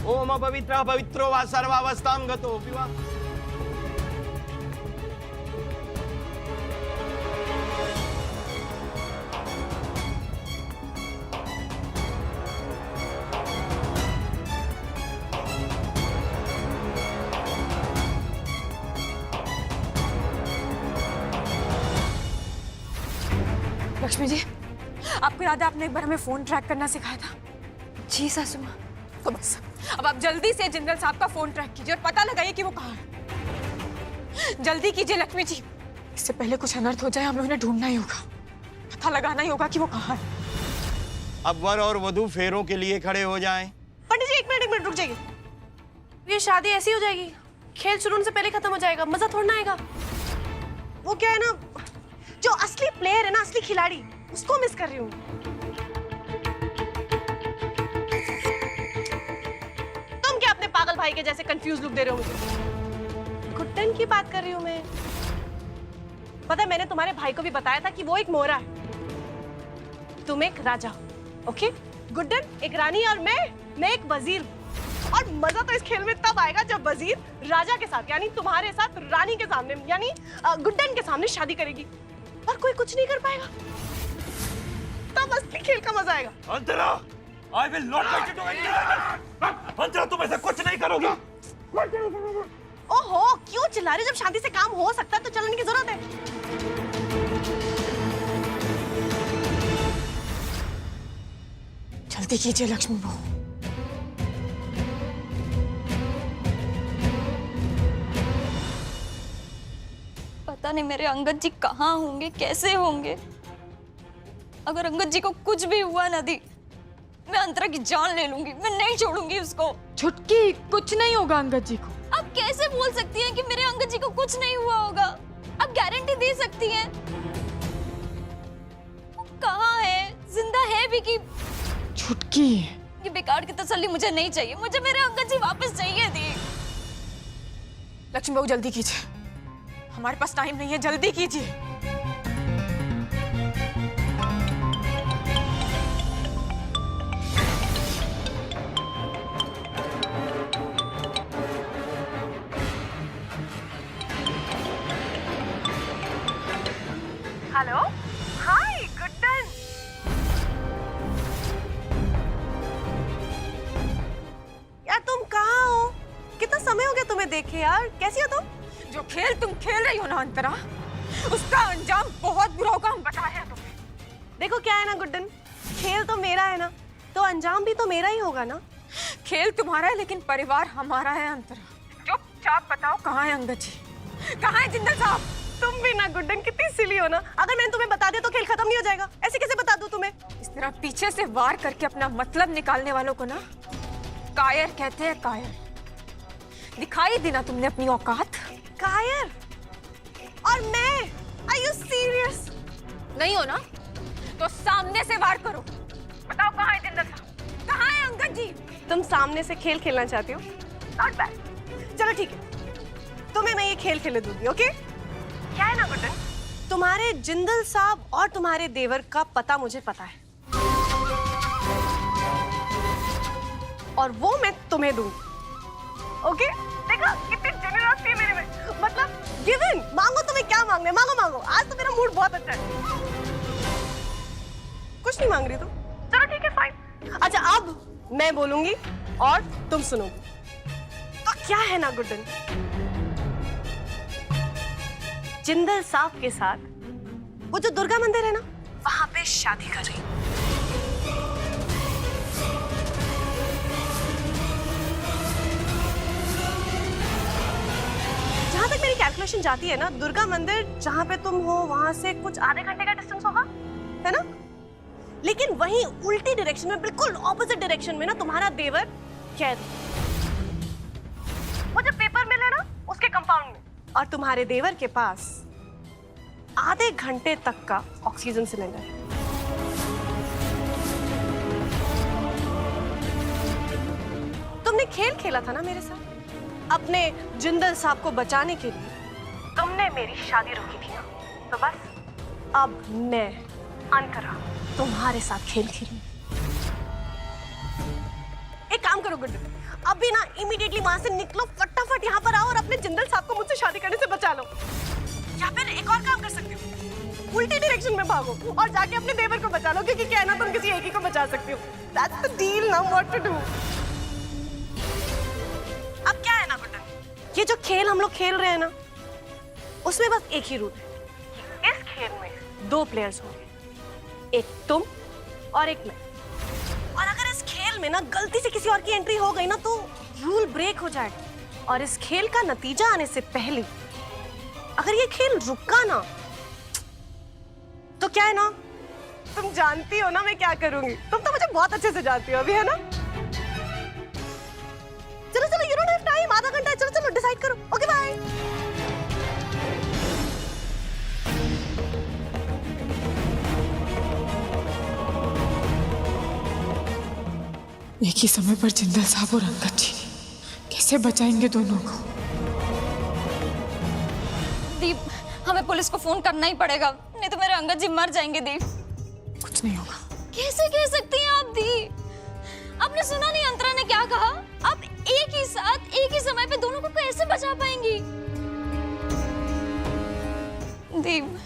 ओम अपवित्रः पवित्रो वा सर्वावस्थां गतोऽपि वा। लक्ष्मी जी, आपको याद है आपने एक बार हमें फोन ट्रैक करना सिखाया था? जी सासू माँ। तो बस अब आप जल्दी से जिंदल साहब का फोन ट्रैक कीजिए और पता लगाइए कि वो कहाँ है। जल्दी कीजिए लक्ष्मी जी, इससे पहले कुछ अनर्थ हो जाए हमें उन्हें ढूंढना ही होगा, पता लगाना ही होगा कि वो कहाँ है। अब वर और वधू फेरों के लिए खड़े हो जाएं। पंडित जी एक मिनट रुक जाइए। ये शादी ऐसी हो जाएगी, खेल शुरू होने से पहले खत्म हो जाएगा, मजा थोड़ा ना आएगा। वो क्या है ना, जो असली प्लेयर है ना, असली खिलाड़ी, उसको मिस कर रही हूँ। तुम क्या अपने पागल भाई के जैसे कंफ्यूज लुक दे रहे हो मुझे? गुड्डन की बात कर रही हूँ मैं। पता है मैंने तुम्हारे भाई को भी बताया था कि वो एक मोहरा है, तुम एक राजा हो, ओके? गुड्डन एक रानी और मैं एक वजीर। और मजा तो इस खेल में तब आएगा जब वजीर राजा के साथ, यानी तुम्हारे साथ रानी के सामने, यानी गुड्डन के सामने शादी करेगी और कोई कुछ नहीं कर पाएगा। तब असली खेल का मजा आएगा। अंतरा, I will not let you do anything. अंतरा तुम ऐसा कुछ नहीं करोगी। ओहो, क्यों चिल्ला रहे हो? जब शांति से काम हो सकता है तो चलने की जरूरत है। जल्दी कीजिए लक्ष्मी बहू। पता नहीं मेरे अंगद जी कहाँ होंगे, कैसे होंगे। अगर अंगद जी को कुछ भी हुआ ना दी, मैं अंतरा की जान ले लूंगी, मैं नहीं छोड़ूंगी उसको। छुटकी, कुछ नहीं होगा अंगद जी को। आप कैसे बोल सकती हैं कि मेरे अंगद जी को कुछ नहीं हुआ होगा? आप गारंटी दे सकती हैं? वो कहाँ है, जिंदा है भी कि? छुटकी, ये बेकार की तसल्ली मुझे नहीं चाहिए, मुझे मेरे अंगद जी वापस चाहिए थी। लक्ष्मी बहू जल्दी कीजिए, हमारे पास टाइम नहीं है, जल्दी कीजिए। हेलो, हाय गुड्डन। यार तुम कहाँ हो? कितना समय हो गया तुम्हें देखे यार, कैसी हो तुम? जो खेल तुम खेल रही हो ना अंतरा, उसका अंजाम बहुत बुरा होगा, हम बता रहे हैं तुम्हें। देखो क्या है ना गुड्डन, खेल तो मेरा है ना, तो अंजाम भी तो मेरा ही होगा ना। खेल तुम्हारा है लेकिन परिवार हमारा है अंतरा। चुपचाप बताओ कहाँ है अंगद जी, कहाँ है जिंदल साहब? तुम भी ना गुड्डन कितनी सिली हो ना। अगर मैंने तुम्हें बता दिया तो खेल खत्म नहीं हो जाएगा, ऐसे कैसे बता दूं तुम्हें? इस तरह पीछे से वार करके अपना मतलब निकालने वालों को ना कायर कहते हैं, कायर। दिखाई दी ना तुमने अपनी औकात। कायर? और मैं? Are you serious? नहीं हो ना तो सामने से वार करो। बताओ कहाँ है जिंदल साहब, कहाँ है अंगद जी? तुम सामने से खेल खेलना चाहती हो? Not bad. चलो ठीक है, तुम्हें मैं ये खेल खेले दूंगी, ओके? क्या है ना गुड्डन, तुम्हारे जिंदल साहब और तुम्हारे देवर का पता मुझे पता है, और वो मैं तुम्हें दूंगी, ओके? देखो कितनी जेनरसिटी है मेरे में, मतलब गिवन। मांगो, तुम्हें क्या मांगना है मांगो मांगो, आज तो मेरा मूड बहुत अच्छा है। कुछ नहीं मांग रही तुम? चलो ठीक है, फाइन। अच्छा अब मैं बोलूंगी और तुम सुनोगी। तो क्या है ना गुड्डन, जिंदल साहब के साथ वो जो दुर्गा मंदिर है ना, वहां पे शादी कर रही हूं। जहां तक मेरी कैलकुलेशन जाती है ना, दुर्गा मंदिर जहां पे तुम हो वहां से कुछ आधे घंटे का डिस्टेंस होगा, है ना? लेकिन वहीं उल्टी डायरेक्शन में, बिल्कुल ऑपोजिट डायरेक्शन में ना, तुम्हारा देवर कैद, वो जो पेपर मिल है ना उसके कंपाउंड में, और तुम्हारे देवर के पास आधे घंटे तक का ऑक्सीजन सिलेंडर है। तुमने खेल खेला था ना मेरे साथ, अपने जिंदल साहब को बचाने के लिए तुमने मेरी शादी रोकी थी ना, तो बस अब मैं अंतरा तुम्हारे साथ खेल खेलूंगी। एक काम करो गुड्डन, अभी ना इमीडिएटली वहां से निकलो, फटाफट यहाँ पर आओ और अपने जिंदल साहब को मुझसे शादी करने से बचा लो। या फिर एक और काम कर सकते हो, उल्टी डायरेक्शन में भागो और जाके अपने देवर को बचा लो, क्योंकि क्या है ना, तुम किसी एक ही को बचा सकते हो। That's the deal now, what to do? अब क्या है ना गुड्डन, ये जो खेल हम लोग खेल रहे हैं ना, उसमें बस एक ही रूल है। इस खेल में 2 प्लेयर्स होंगे, एक तुम और एक मैं। और अगर इस खेल में ना गलती से किसी और की एंट्री हो गई ना, तो रूल ब्रेक हो जाएगा। और इस खेल का नतीजा आने से पहले अगर ये खेल रुका ना, तो क्या है ना, तुम जानती हो ना मैं क्या करूंगी। तुम तो मुझे बहुत अच्छे से जानती हो अभी, है ना? चलो चलो, यू डोंट हैव टाइम, आधा घंटा है, चलो चलो डिसाइड करो। Okay bye. एक ही समय पर जिंदल साहब और अंगद जी कैसे बचाएंगे दोनों को? दीप, हमें पुलिस को फोन करना ही पड़ेगा, नहीं तो मेरे अंगद जी मर जाएंगे। दीप, कुछ नहीं होगा। कैसे कह सकती हैं आप दीप? आपने सुना नहीं अंतरा ने क्या कहा? आप एक ही साथ एक ही समय पे दोनों को कैसे बचा पाएंगी? दीप,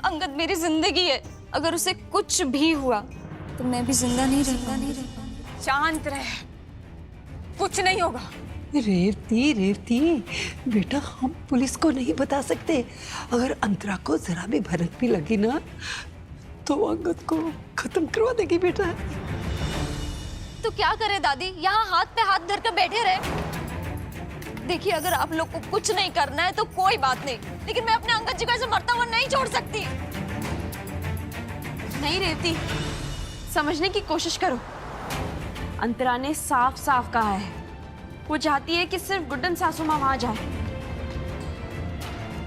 अंगद मेरी जिंदगी है, अगर उसे कुछ भी हुआ तो मैं भी जिंदा नहीं रह। शांत रहे, कुछ नहीं होगा। रेवती रेवती बेटा, हम पुलिस को नहीं बता सकते। अगर अंतरा को जरा भी भनक भी लगी ना, तो अंगद को खत्म करवा देगी बेटा। तो क्या करे दादी, यहाँ हाथ पे हाथ धर कर बैठे रहे? देखिए, अगर आप लोग को कुछ नहीं करना है तो कोई बात नहीं, लेकिन मैं अपने अंगद जी को ऐसे मरता हुआ नहीं छोड़ सकती। नहीं रेवती, समझने की कोशिश करो। अंतरा ने साफ साफ कहा है, वो चाहती है कि सिर्फ गुड्डन सासू माँ वहां जाए।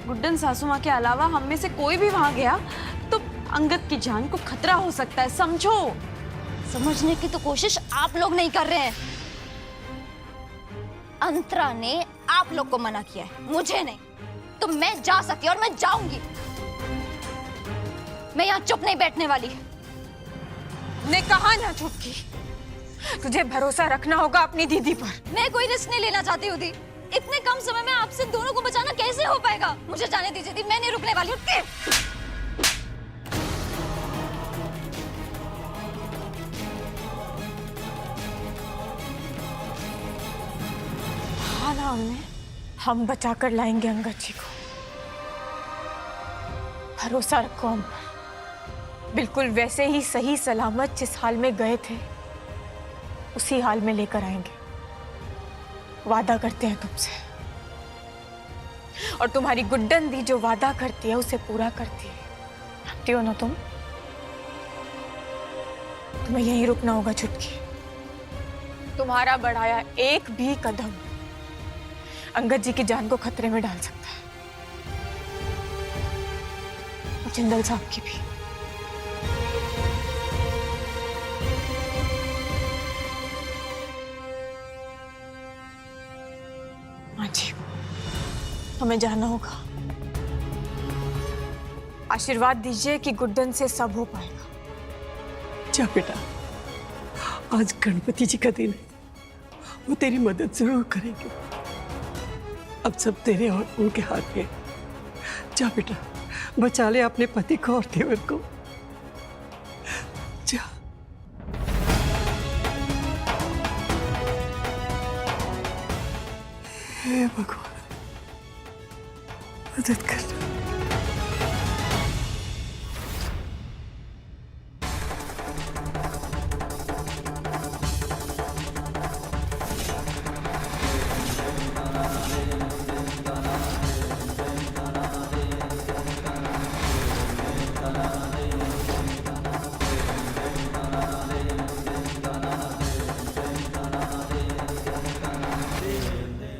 गुड्डन सासू माँ के अलावा हम में से कोई भी वहां गया तो अंगद की जान को खतरा हो सकता है, समझो। समझने की तो कोशिश आप लोग नहीं कर रहे हैं। अंतरा ने आप लोग को मना किया है, मुझे नहीं। तो मैं जा सकती और मैं जाऊंगी। मैं यहाँ चुप नहीं बैठने वाली। ने कहा ना चुपकी, तुझे भरोसा रखना होगा अपनी दीदी पर। मैं कोई रिस्क नहीं लेना चाहती हूँ दी। इतने कम समय में आपसे दोनों को बचाना कैसे हो पाएगा? मुझे जाने दीजिए दी, मैं नहीं रुकने वाली हूँ। हाँ ना, हम बचा कर लाएंगे अंगद जी को। भरोसा रखो हम पर। बिल्कुल वैसे ही सही सलामत जिस हाल में गए थे, उसी हाल में लेकर आएंगे। वादा करते हैं तुमसे। और तुम्हारी गुड्डन दी जो वादा करती है उसे पूरा करती है, जानती हो ना तुम? तुम्हें यहीं रुकना होगा चुटकी। तुम्हारा बढ़ाया एक भी कदम अंगद जी की जान को खतरे में डाल सकता है, और जिंदल साहब की भी। हाँ जी, हमें जाना होगा। आशीर्वाद दीजिए कि गुड्डन से सब हो पाएगा। जा बेटा, आज गणपति जी का दिन है, वो तेरी मदद जरूर करेंगे। अब सब तेरे और उनके हाथ में। जा बेटा, बचा ले अपने पति को और देवर को। जा। हे भगवान, मदद करना।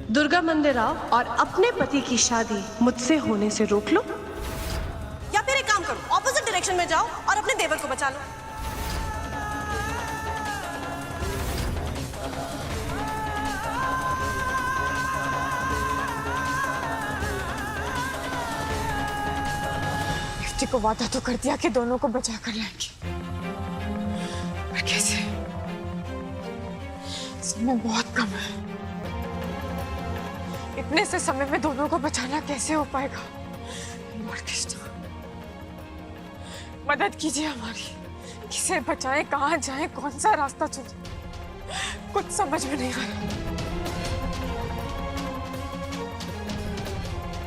दुर्गा मंदिर आओ और अपने पति की शादी मुझसे होने से रोक लो, या फिर एक काम करो, ऑपोजिट डायरेक्शन में जाओ और अपने देवर को बचा लो। जी को वादा तो कर दिया कि दोनों को बचा कर लाएंगे, पर कैसे? वो बहुत कम है। इतने से समय में दोनों को बचाना कैसे हो पाएगा? लॉर्ड कृष्णा, मदद कीजिए हमारी। किसे बचाएं, कहाँ जाएं, कौन सा रास्ता चुने, कुछ समझ में नहीं आ रहा।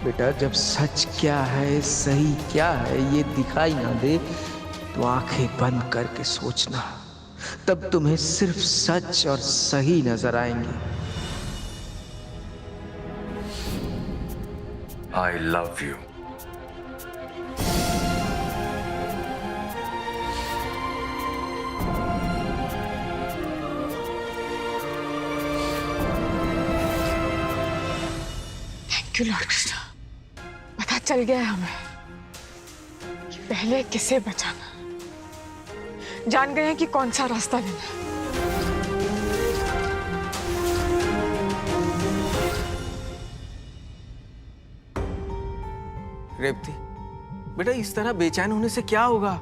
बेटा, जब सच क्या है, सही क्या है, ये दिखाई ना दे तो आंखें बंद करके सोचना, तब तुम्हें सिर्फ सच और सही नजर आएंगे। I love you. Thank you Lord Krishna. पता चल गया है हमें कि पहले किसे बचाना। जान गए हैं कि कौन सा रास्ता लेना है। रेवती, बेटा इस तरह बेचैन होने से क्या होगा?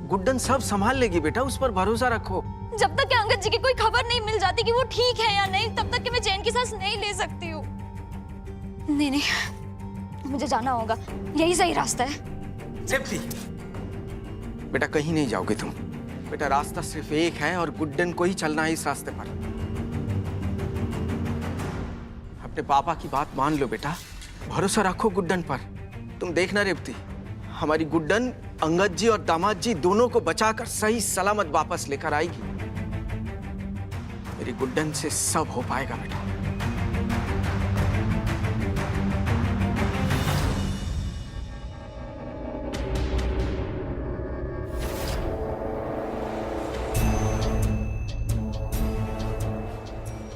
गुड्डन सब संभाल लेगी बेटा, उस पर भरोसा रखो। जब तक कि अंगद जी की कोई खबर नहीं मिल जाती कि वो ठीक है या नहीं, तब तक कि मैं चैन की सांस नहीं ले सकती हूँ। नहीं नहीं, मुझे जाना होगा, यही सही रास्ता है। रेवती, बेटा कहीं नहीं जाओगे तुम। बेटा रास्ता सिर्फ एक है और गुड्डन को ही चलना है इस रास्ते पर। अपने पापा की बात मान लो बेटा, भरोसा रखो गुड्डन पर। तुम देखना रेवती, हमारी गुड्डन अंगद जी और दामाद जी दोनों को बचाकर सही सलामत वापस लेकर आएगी। मेरी गुड्डन से सब हो पाएगा बेटा।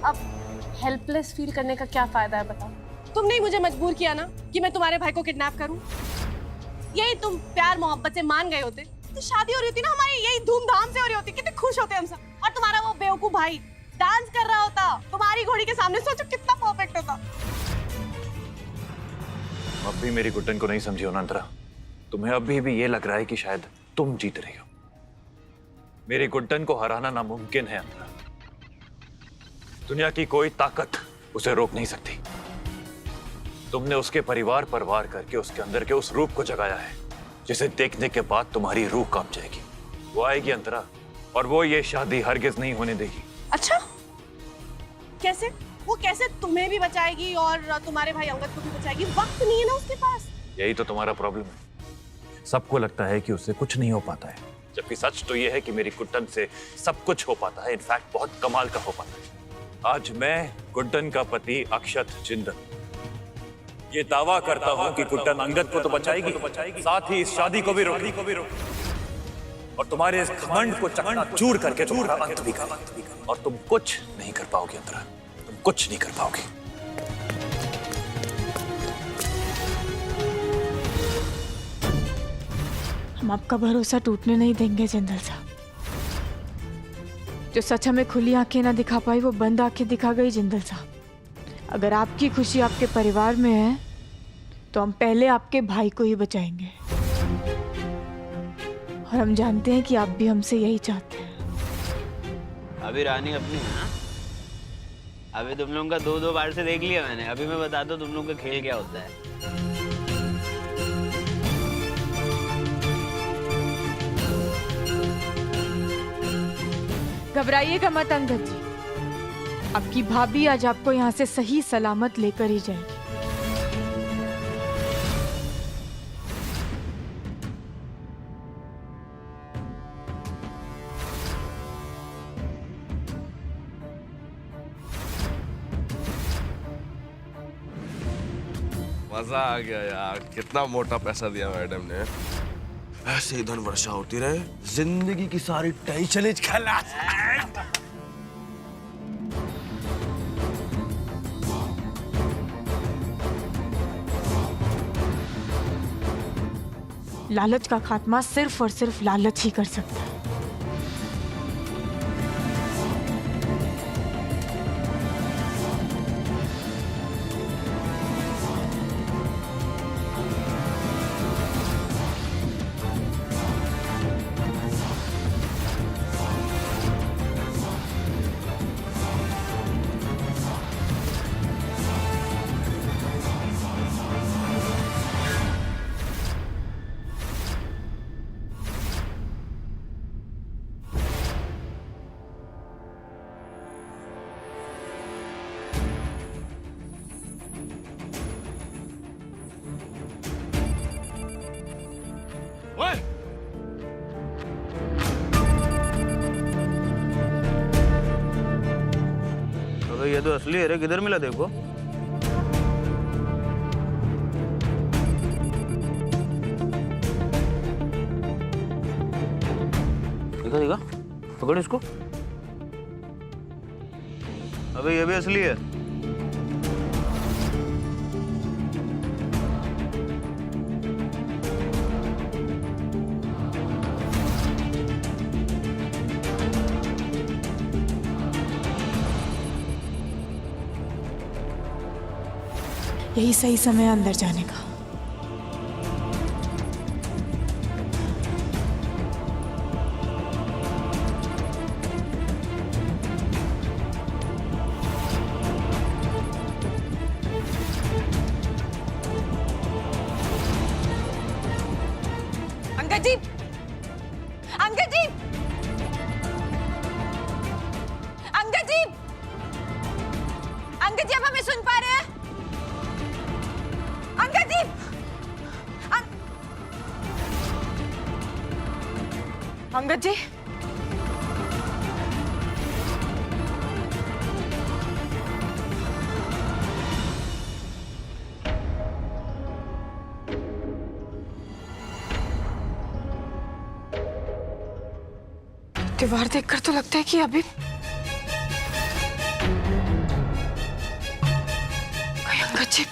अब हेल्पलेस फील करने का क्या फायदा है बताओ? तुमने ही मुझे मजबूर किया ना कि मैं तुम्हारे भाई को किडनैप करूं। यही तुम प्यार मोहब्बत से मान गए होते तो शादी हो रही होती ना हमारी, यही धूमधाम से हो रही होती, कितने खुश होते हम सब। और तुम्हारा वो बेवकूफ भाई डांस कर रहा होता तुम्हारी घोड़ी के सामने, सोचो कितना परफेक्ट होता। अब भी मेरी गुड्डन को नहीं समझी हो नंदरा। तुम्हें अभी भी ये लग रहा है कि शायद तुम जीत रही हो। मेरी गुड्डन को हराना नामुमकिन है अंतरा। दुनिया की कोई ताकत उसे रोक नहीं सकती। तुमने उसके परिवार पर वार करके उसके अंदर के उस रूप को जगाया है जिसे देखने के बाद तुम्हारी रूह कांप जाएगी। वो आएगी अंतरा, और वो ये शादी हरगिज नहीं होने देगी। अच्छा कैसे? वो कैसे तुम्हें भी बचाएगी और तुम्हारे भाई अंगद को भी बचाएगी? वक्त नहीं है ना उसके पास। यही तो तुम्हारा प्रॉब्लम है। सबको लगता है कि उससे कुछ नहीं हो पाता है, जबकि सच तो यह है कि मेरी गुड्डन से सब कुछ हो पाता है। इनफैक्ट बहुत कमाल का हो पाता है। आज मैं गुड्डन का पति अक्षत जिंदल ये दावा करता हूं कि गुड्डन अंगद को तो बचाएगी, साथ ही इस शादी को भी रोकेगी और तुम्हारे इस घमंड को चकनाचूर करके तुम्हारा अंत भी करेगी। और तुम कुछ नहीं कर पाओगे अंतरा, तुम कुछ नहीं कर पाओगे। हम आपका भरोसा टूटने नहीं देंगे जिंदल साहब। जो सच हमें खुली आंखें ना दिखा पाई वो बंद आंखें दिखा गई जिंदल साहब। अगर आपकी खुशी आपके परिवार में है तो हम पहले आपके भाई को ही बचाएंगे, और हम जानते हैं कि आप भी हमसे यही चाहते हैं। अभी रानी अपनी है ना? अभी तुम लोगों का दो बार से देख लिया मैंने। अभी मैं बता दो तुम लोगों का खेल क्या होता है। घबराइएगा मत अंगद जी, आपकी भाभी आज आपको यहाँ से सही सलामत लेकर ही जाएगी। मजा आ गया यार, कितना मोटा पैसा दिया मैडम ने। ऐसे ही धन वर्षा होती रहे, जिंदगी की सारी टेंशन खलास। लालच का खात्मा सिर्फ और सिर्फ लालच ही कर सकता है। ये तो असली है रे, किधर मिला देखो। देखा देखा, पकड़ इसको। अबे ये भी असली है। यही सही समय है अंदर जाने का। अंगद जी, अंगद जी, अंगद जी, अंगद जी, आप हमें सुन पा रहे हैं? अंगद जी, अंगद जी, दीवार देखकर तो लगता है कि अभी अंगद जी,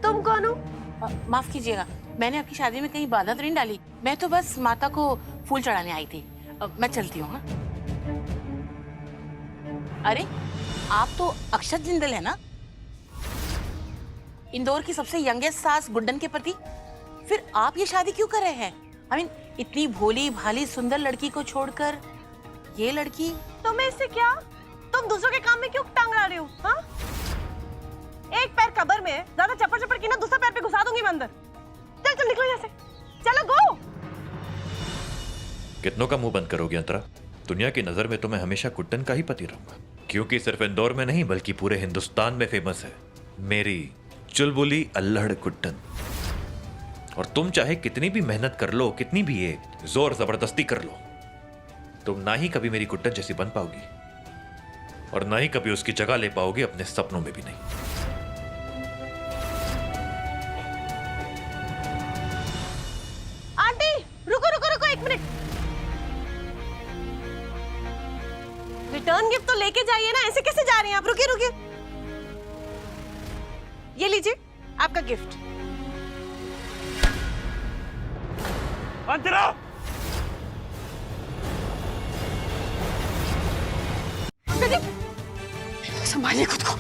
तुम कौन हो? माफ कीजिएगा, मैंने आपकी शादी में कहीं बाधा तो नहीं डाली। मैं तो बस माता को फूल चढ़ाने आई थी। मैं चलती हूँ। हाँ? अरे आप तो अक्षत जिंदल है ना, इंदौर की सबसे यंगेस्ट सास गुड्डन के पति। फिर आप ये शादी क्यों कर रहे हैं? आई मीन इतनी भोली भाली सुंदर लड़की को छोड़कर ये लड़की। तुम्हें इससे क्या? तुम दूसरों के काम में क्यों टांग ला रही हो? हाँ? एक पैर कब्र में है, ज्यादा चप्पड़ चप्पड़ की ना दूसरा पैर पे घुसा दूंगी मैं अंदर। चल चल निकलो यहाँ से, चलो गो। कितनों का मुंह बंद करोगे अंतरा? दुनिया की नजर में तो मैं हमेशा गुड्डन का ही पति रहूंगा, क्योंकि सिर्फ इंदौर में नहीं बल्कि पूरे हिंदुस्तान में फेमस है मेरी चुलबुली अल्हड़ गुड्डन। और तुम चाहे कितनी भी मेहनत कर लो, कितनी भी ये जोर जबरदस्ती कर लो, तुम ना ही कभी मेरी गुड्डन जैसी बन पाओगी और ना ही कभी उसकी जगह ले पाओगी, अपने सपनों में भी नहीं। आंटी रुको रुको रुको, एक मिनट। रिटर्न गिफ्ट तो लेके जाइए ना, ऐसे कैसे जा रही हैं आप? रुकिए रुकिए, ये लीजिए आपका गिफ्ट। अंतरा! संभालिए खुद को।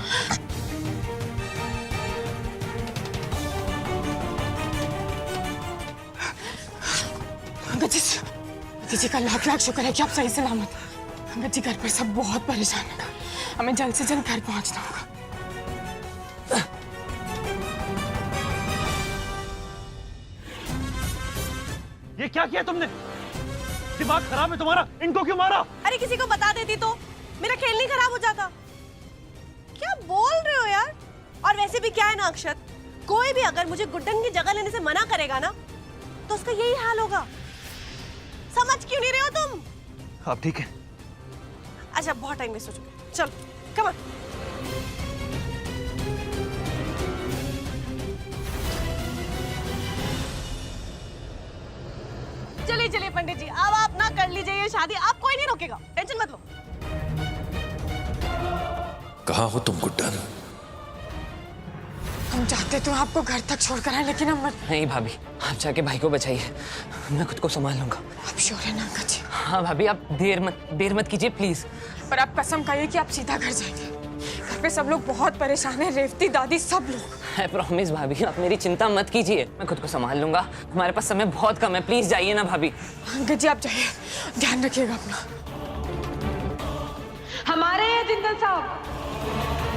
अंगद जी का लाख लाख शुक्र है कि आप सही सलामत। अंगद जी घर पर सब बहुत परेशान है, हमें जल्द से जल्द घर पहुंचना होगा। ये क्या किया तुमने? दिमाग खराब है तुम्हारा? इनको क्यों मारा? अरे किसी को बता देती तो मेरा खेल नहीं खराब हो जाता। क्या बोल रहे हो यार? और वैसे भी क्या है ना अक्षत, कोई भी अगर मुझे गुड्डन की जगह लेने से मना करेगा ना तो उसका यही हाल होगा। समझ क्यों नहीं रहे हो तुम? आप ठीक है? अच्छा बहुत टाइम वेस्ट हो चुका है, चलो कम ऑन। चलिए चलिए पंडित जी, अब आप ना कर लीजिए ये शादी, आप कोई नहीं रोकेगा, टेंशन मत लो। कहाँ हो तुम गुड्डन? हम चाहते तो आपको घर तक छोड़कर आए, लेकिन हम नहीं भाभी, आप जाके भाई को बचाइए, मैं खुद को संभाल लूंगा। आप श्योर है ना अंकल जी? हाँ भाभी, आप देर मत कीजिए प्लीज। पर आप कसम खाइए कि आप सीधा घर जाएंगे। घर पे सब लोग बहुत परेशान हैं, रेवती दादी सब लोग। आई प्रॉमिस भाभी, आप मेरी चिंता मत कीजिए, मैं खुद को संभाल लूंगा। हमारे पास समय बहुत कम है, प्लीज जाइए ना भाभी। अंगद जी आप जाइए, ध्यान रखिएगा अपना। हमारे जिंदल साहब